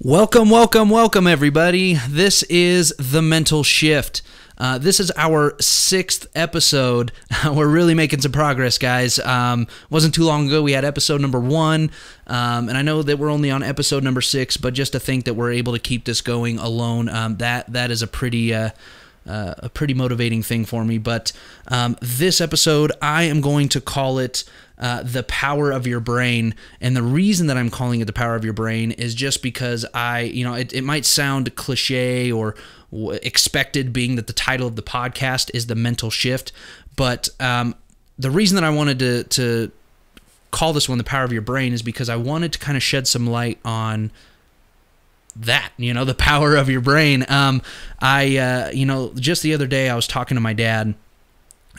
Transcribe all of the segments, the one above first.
Welcome, everybody. This is The Mental Shift. This is our 6th episode. We're really making some progress, guys. Wasn't too long ago we had episode number 1, and I know that we're only on episode number 6, but just to think that we're able to keep this going alone, that is a pretty motivating thing for me. But this episode, I am going to call it The Power of Your Brain. And the reason that I'm calling it The Power of Your Brain is just because it might sound cliche or expected, being that the title of the podcast is The Mental Shift. But the reason that I wanted to call this one The Power of Your Brain is because I wanted to kind of shed some light on that, the power of your brain. Just the other day I was talking to my dad,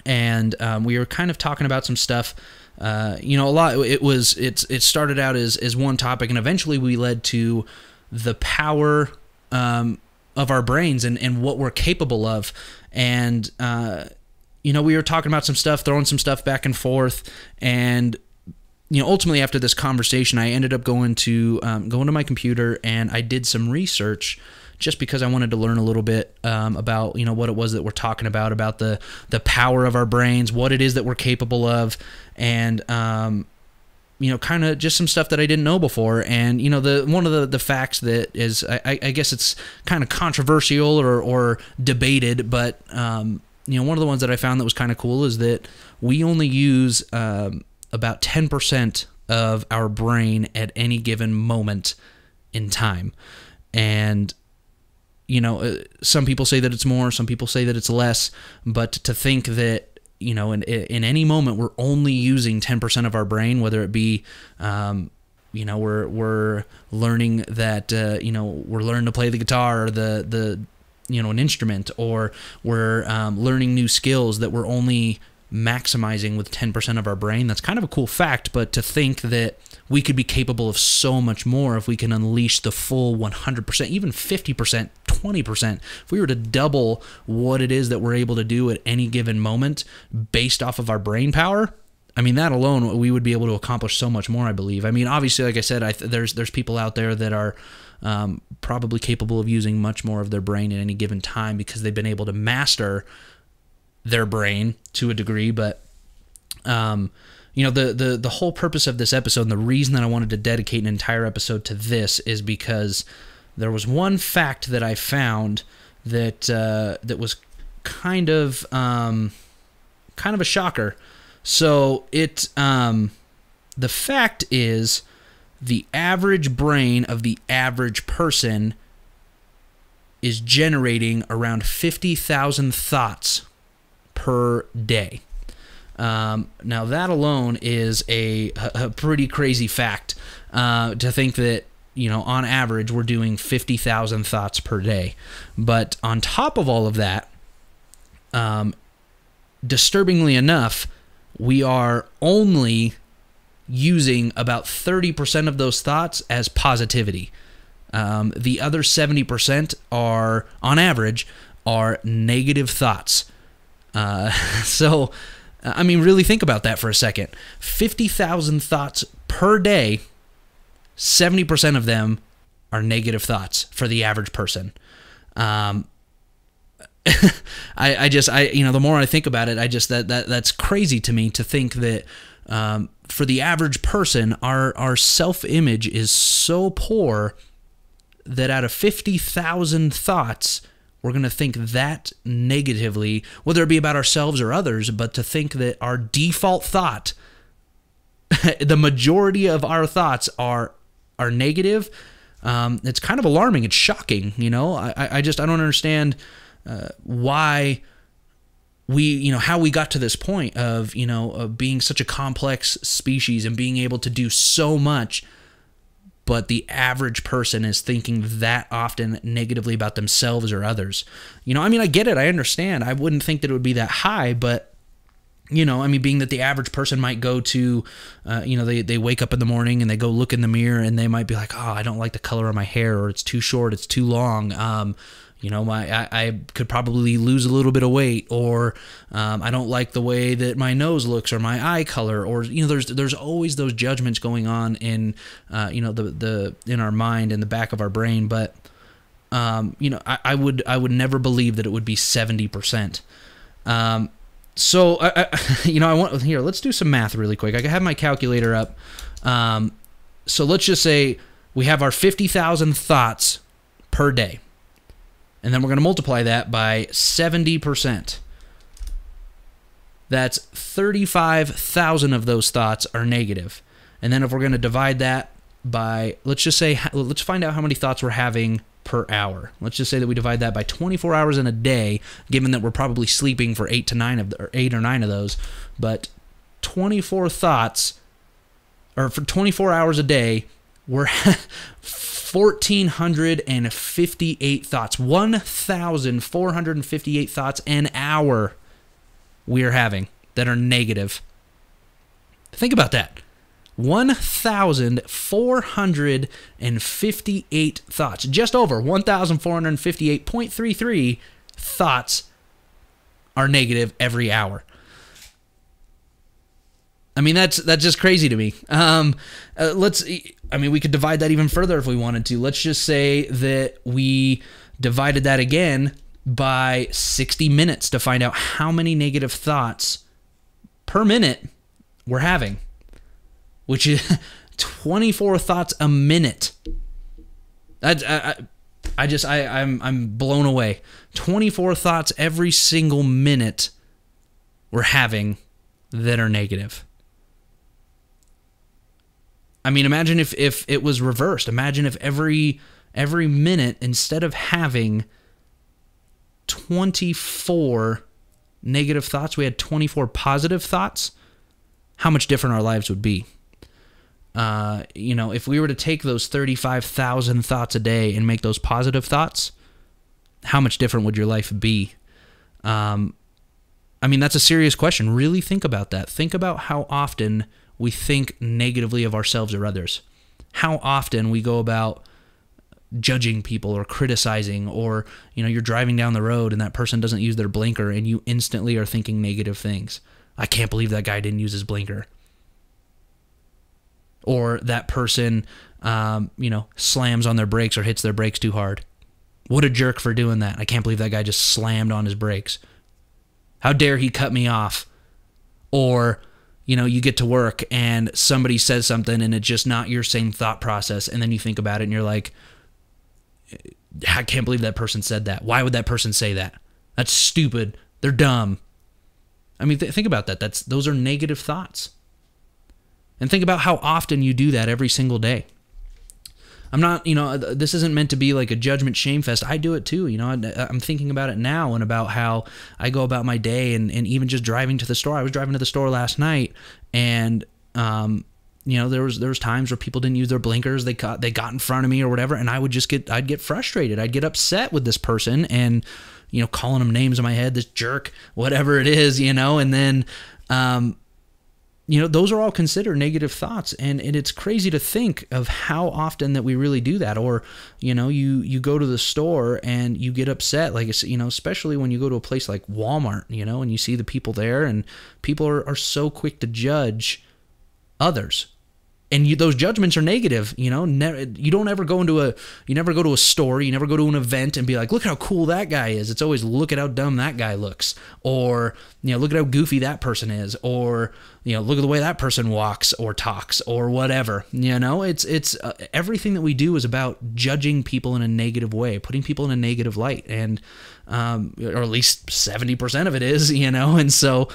and we were kind of talking about some stuff. A lot. It started out as one topic, and eventually we led to the power of our brains and what we're capable of. And we were talking about some stuff, throwing some stuff back and forth, and ultimately after this conversation, I ended up going to my computer, and I did some research just because I wanted to learn a little bit about what it was that we're talking about the power of our brains, what it is that we're capable of, and kind of just some stuff that I didn't know before. And one of the facts that is, I guess it's kind of controversial or debated, but one of the ones that I found that was kind of cool is that we only use about 10% of our brain at any given moment in time. And some people say that it's more, some people say that it's less, but to think that in any moment we're only using 10% of our brain, whether it be we're learning that we're learning to play the guitar or the an instrument, or we're learning new skills, that we're only maximizing with 10% of our brain. That's kind of a cool fact, but to think that we could be capable of so much more if we can unleash the full 100%, even 50%, 20%, if we were to double what it is that we're able to do at any given moment based off of our brain power, that alone, we would be able to accomplish so much more, I believe. Obviously, like I said, there's people out there that are probably capable of using much more of their brain at any given time because they've been able to master their brain to a degree. But the whole purpose of this episode, and the reason that I wanted to dedicate an entire episode to this, is because there was one fact that I found that was kind of a shocker. So the fact is, the average brain of the average person is generating around 50,000 thoughts per day. Now that alone is a pretty crazy fact, to think that on average we're doing 50,000 thoughts per day. But on top of all of that, disturbingly enough, we are only using about 30% of those thoughts as positivity. The other 70% are, on average, are negative thoughts. So, really think about that for a second. 50,000 thoughts per day, 70% of them are negative thoughts for the average person. The more I think about it, that's crazy to me, to think that for the average person, our self-image is so poor that out of 50,000 thoughts, we're going to think that negatively, whether it be about ourselves or others. But to think that our default thought, the majority of our thoughts are negative, it's kind of alarming. It's shocking. I don't understand why how we got to this point of being such a complex species and being able to do so much, but the average person is thinking that often negatively about themselves or others. I get it. I understand. I wouldn't think that it would be that high, but, being that the average person might go to, they wake up in the morning and they go look in the mirror and they might be like, oh, I don't like the color of my hair, or it's too short, it's too long. I could probably lose a little bit of weight, or I don't like the way that my nose looks or my eye color, or there's always those judgments going on in the in our mind, in the back of our brain. But I would never believe that it would be 70%. So I want here. Let's do some math really quick. I have my calculator up. So let's just say we have our 50,000 thoughts per day. And then we're going to multiply that by 70%. That's 35,000 of those thoughts are negative. And then if we're going to divide that by, let's find out how many thoughts we're having per hour. Let's just say that we divide that by 24 hours in a day, given that we're probably sleeping for 8 or 9 of those. But 24 thoughts, or for 24 hours a day, we're 1,458 thoughts, 1,458 thoughts an hour we are having that are negative. Think about that. 1,458 thoughts, just over 1,458.33 thoughts are negative every hour. I mean, that's just crazy to me. We could divide that even further if we wanted to. Let's just say that we divided that again by 60 minutes to find out how many negative thoughts per minute we're having, which is 24 thoughts a minute. I'm blown away. 24 thoughts every single minute we're having that are negative. I mean, imagine if it was reversed. Imagine if every minute, instead of having 24 negative thoughts, we had 24 positive thoughts. How much different our lives would be. If we were to take those 35,000 thoughts a day and make those positive thoughts, how much different would your life be? That's a serious question. Really think about that. Think about how often we think negatively of ourselves or others. How often we go about judging people or criticizing, or you're driving down the road and that person doesn't use their blinker and you instantly are thinking negative things. I can't believe that guy didn't use his blinker. Or that person slams on their brakes or hits their brakes too hard. What a jerk for doing that. I can't believe that guy just slammed on his brakes. How dare he cut me off? Or you get to work and somebody says something and it's just not your same thought process, and then you think about it and you're like, I can't believe that person said that. Why would that person say that? That's stupid. They're dumb. I mean, think about that. Those are negative thoughts. And think about how often you do that every single day. I'm not, this isn't meant to be like a judgment shame fest. I do it too. I'm thinking about it now and about how I go about my day, and even just driving to the store. I was driving to the store last night, and there was times where people didn't use their blinkers. They got in front of me or whatever, and I'd get frustrated. I'd get upset with this person, and calling them names in my head, this jerk, whatever it is, and then those are all considered negative thoughts, and it's crazy to think of how often that we really do that. Or you go to the store and you get upset, like especially when you go to a place like Walmart, and you see the people there, and people are so quick to judge others. And those judgments are negative. You never go to a store, you never go to an event and be like, look how cool that guy is. It's always, look at how dumb that guy looks, or look at how goofy that person is, or look at the way that person walks or talks or whatever. It's everything that we do is about judging people in a negative way, putting people in a negative light, and or at least 70% of it is, and so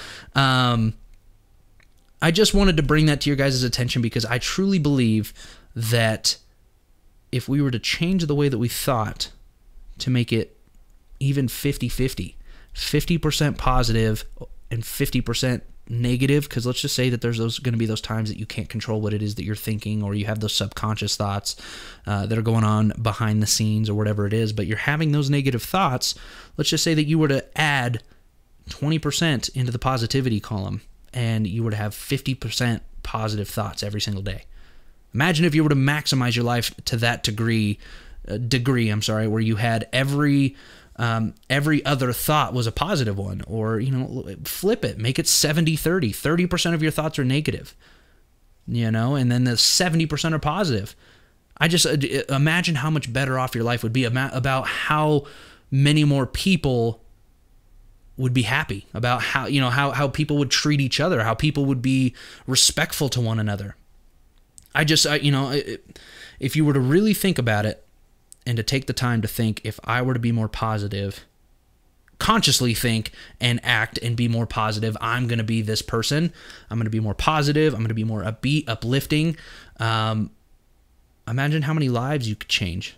I just wanted to bring that to your guys' attention, because I truly believe that if we were to change the way that we thought to make it even 50-50, 50% positive and 50% negative, because let's just say that there's going to be those times that you can't control what it is that you're thinking, or you have those subconscious thoughts that are going on behind the scenes or whatever it is, but you're having those negative thoughts. Let's just say that you were to add 20% into the positivity column, and you were to have 50% positive thoughts every single day. Imagine if you were to maximize your life to that degree, where you had every every other thought was a positive one. Or, flip it, make it 70-30. 30% of your thoughts are negative, and then the 70% are positive. I just imagine how much better off your life would be, about how many more people would be happy, about how people would treat each other, how people would be respectful to one another. If you were to really think about it and to take the time to think, if I were to be more positive, consciously think and act and be more positive, I'm going to be this person. I'm going to be more positive. I'm going to be more upbeat, uplifting. Imagine how many lives you could change.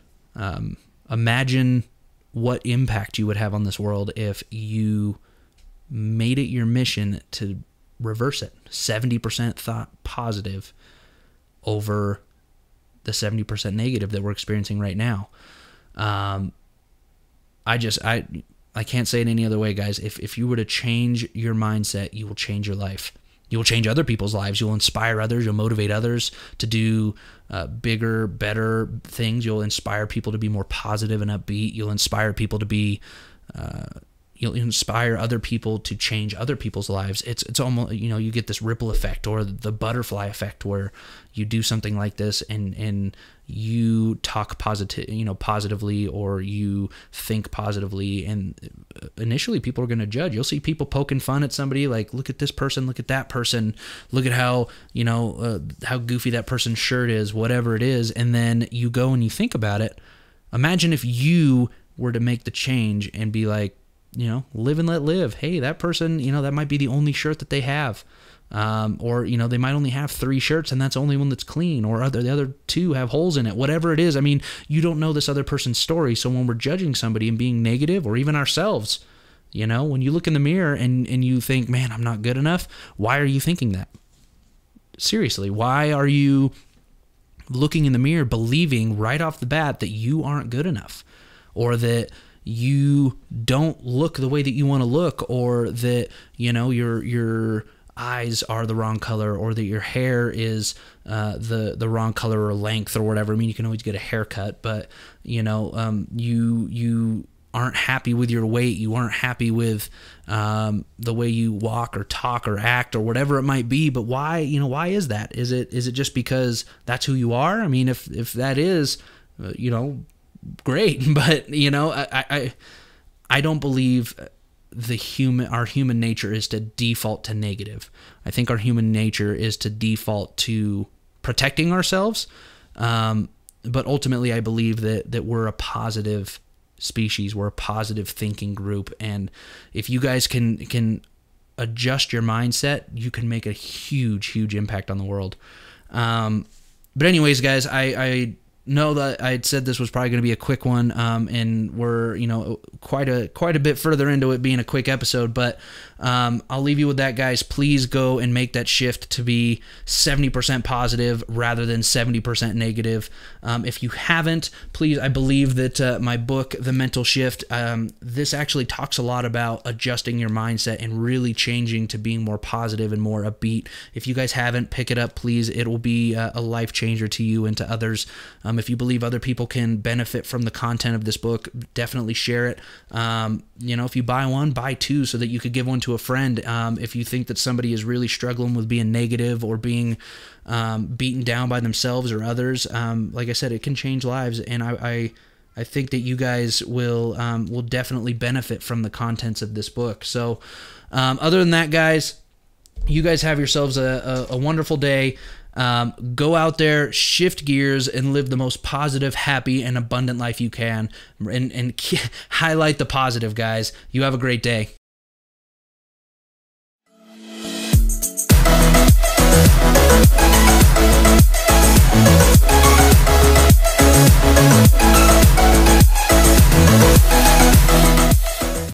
Imagine what impact you would have on this world if you made it your mission to reverse it. 70% thought positive over the 70% negative that we're experiencing right now. I can't say it any other way, guys. If you were to change your mindset, you will change your life. You will change other people's lives. You'll inspire others. You'll motivate others to do bigger, better things. You'll inspire people to be more positive and upbeat. You'll inspire people to be, you'll inspire other people to change other people's lives. It's almost, you get this ripple effect, or the butterfly effect, where you do something like this and you talk positively, or you think positively, and initially people are going to judge. You'll see people poking fun at somebody, like, look at this person, look at that person, look at how goofy that person's shirt is, whatever it is. And then you go and you think about it. Imagine if you were to make the change and be like, live and let live. Hey, that person, that might be the only shirt that they have. Or they might only have 3 shirts and that's the only one that's clean, or the other 2 have holes in it, whatever it is. I mean, you don't know this other person's story. So when we're judging somebody and being negative, or even ourselves, when you look in the mirror and you think, man, I'm not good enough. Why are you thinking that? Seriously, why are you looking in the mirror believing right off the bat that you aren't good enough, or that you don't look the way that you want to look, or that, your eyes are the wrong color, or that your hair is the wrong color or length or whatever. I mean, you can always get a haircut, but you aren't happy with your weight. You aren't happy with the way you walk or talk or act or whatever it might be. But why? Why is that? Is it just because that's who you are? I mean, if that is, great. But I don't believe our human nature is to default to negative. I think our human nature is to default to protecting ourselves. But ultimately, I believe that we're a positive species. We're a positive thinking group. And if you guys can adjust your mindset, you can make a huge, huge impact on the world. But anyways, guys, I know that I had said this was probably going to be a quick one, and we're quite a bit further into it being a quick episode, but I'll leave you with that, guys. Please go and make that shift to be 70% positive rather than 70% negative. If you haven't, please, I believe that my book, The Mental Shift, this actually talks a lot about adjusting your mindset and really changing to being more positive and more upbeat. If you guys haven't, pick it up, please. It will be a life changer to you and to others. If you believe other people can benefit from the content of this book, definitely share it. If you buy one, buy 2 so that you could give one to a friend. If you think that somebody is really struggling with being negative or being beaten down by themselves or others, like I said, it can change lives. And I think that you guys will definitely benefit from the contents of this book. So other than that, guys, you guys have yourselves a wonderful day. Go out there, shift gears, and live the most positive, happy, and abundant life you can. And highlight the positive, guys. You have a great day.